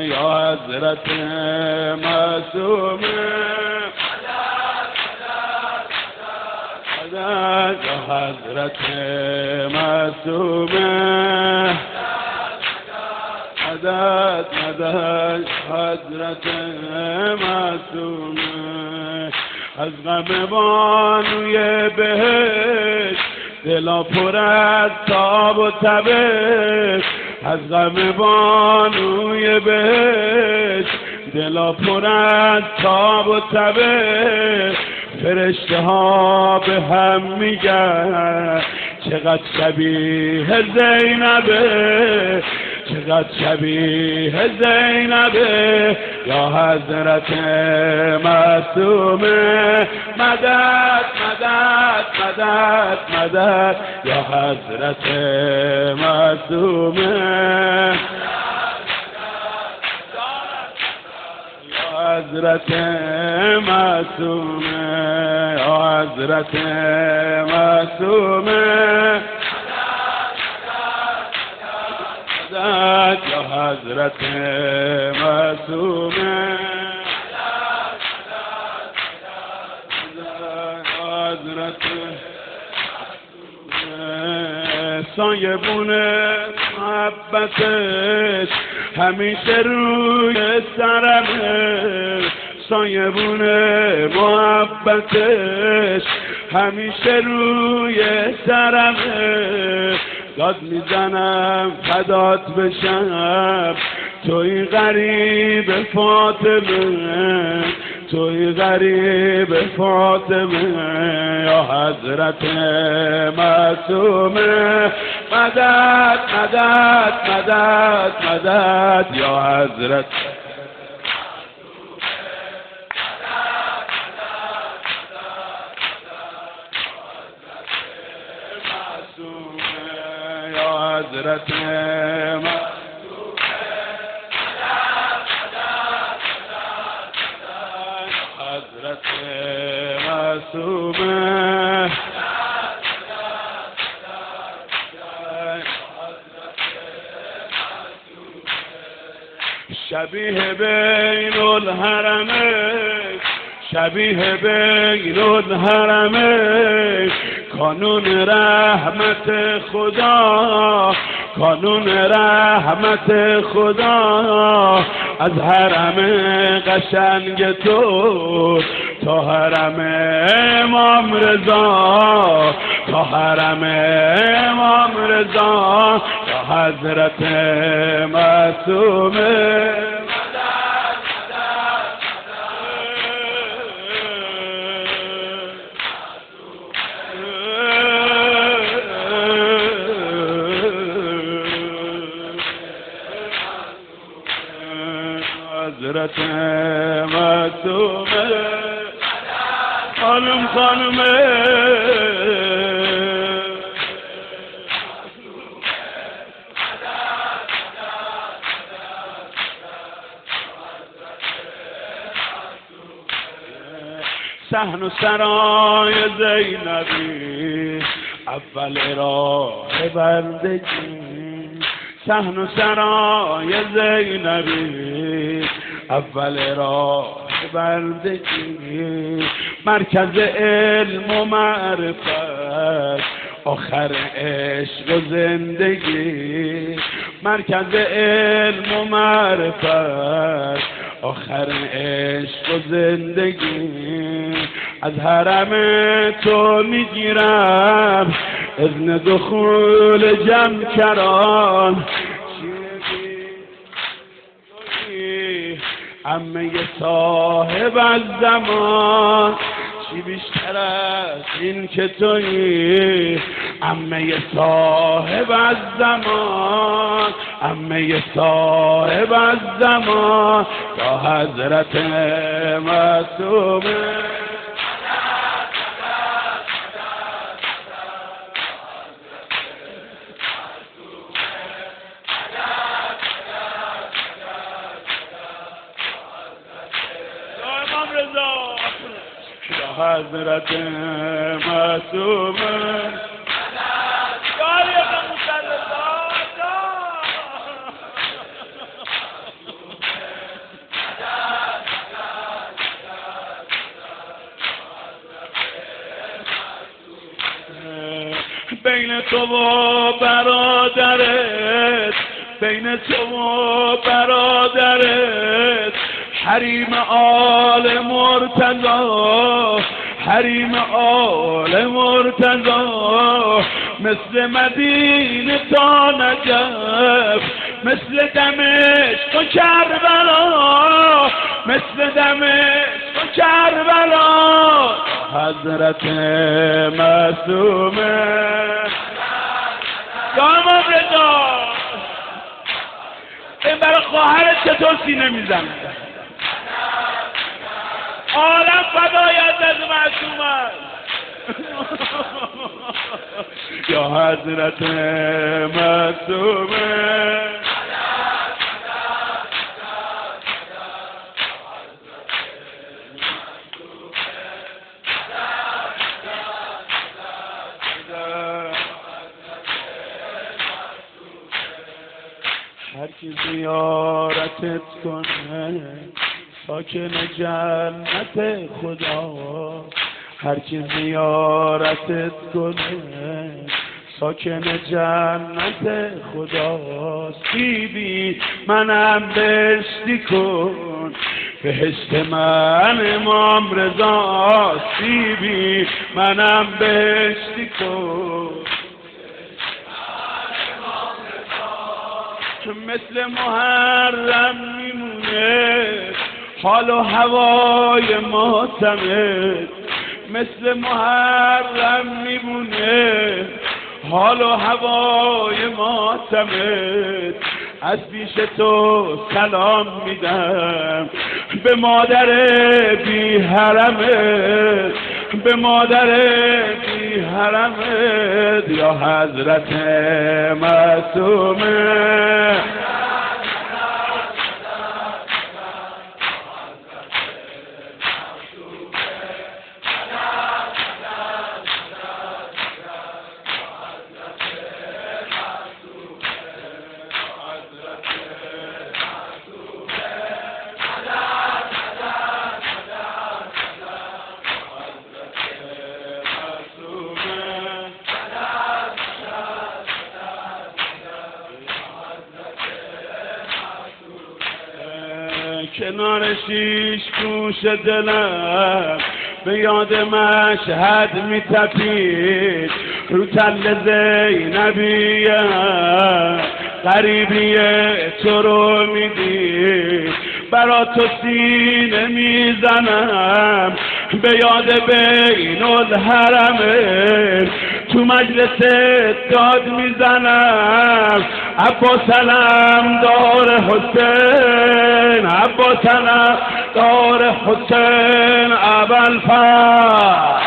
یا حضرت معصومه مدد یا حضرت معصومه مدد مدد حضرت معصومه از غم بانوی بهشت دلا پر از تاب و تبش از غم بانوی بهشت دلا پر از تاب و تبش فرشته ها به هم میگن چقدر شبیه زینبه چقدر شبیه زینبه یا حضرت معصومه مدد مدد مدد مدد یا حضرت معصومه یا حضرت معصومه یا حضرت معصومه یا حضرت معصومه حضرت سایبون محبتش همیشه روی سرمه سایبون محبتش همیشه روی سرمه داد میزنم فدات بشم توی غریب فاطمه توی غریب فاطمه یا حضرت معصومه مدد مدد مدد مدد یا حضرت حضرت حضرت معصومه شبیه بین الحرمین شبیه بین الحرمین کانون رحمت خدا کانون رحمت خدا از حرم قشنگ تو تا حرم امام رضا تا حرم امام رضا یا حضرت معصومه حضرت معصومه خانم خانمه صحن و سرای زینبی اول راه بندگی صحن و سرای زینبی اول راه بندگی مرکز علم و معرفت آخر عشق و زندگی مرکز علم و معرفت آخر عشق و زندگی از حرم تو میگیرم اذن دخول جمکران عمه صاحب از زمان چی بیشتر از این که تویی عمه صاحب از زمان عمه صاحب از زمان یا حضرت معصومه حضرت معصومه بین تو و برادرت، بین تو و برادرت، حریم آل مرتضی، حریم آل مرتضی، مثل مدینه تا نجف، مثل دمشق و کربلا، مثل دمشق و کربلا، حضرت معصومه داماد رضا. این برای خواهرت چطور سینه میزنه؟ عالم فدای از معصوم است. یا حضرت معصومه. هر کی زیارتت کنه ساکن جنت خدا، هر کی زیارتت کنه ساکن جنت خدا. سیبی منم بهشتی کن، بهشت من امام رضا، سیبی منم بهشتی کن، مثل محرم میمونه حال و هوای ماتمت، مثل محرم میمونه حال و هوای ماتمت. از پیش تو سلام میدم به مادر بی حرمت، به مادر بی حرمت، یا حضرت معصومه. کنار شیش گوش دلم به یاد مشهد میتپید، رو تل زینبیم غریبی تو رو میدید، برا تو سینه میزنم به یاد بین الحرمین، تو مجلس داد میزنم عباس علم دار حسین، عباس علم دار حسین ابوالفضل.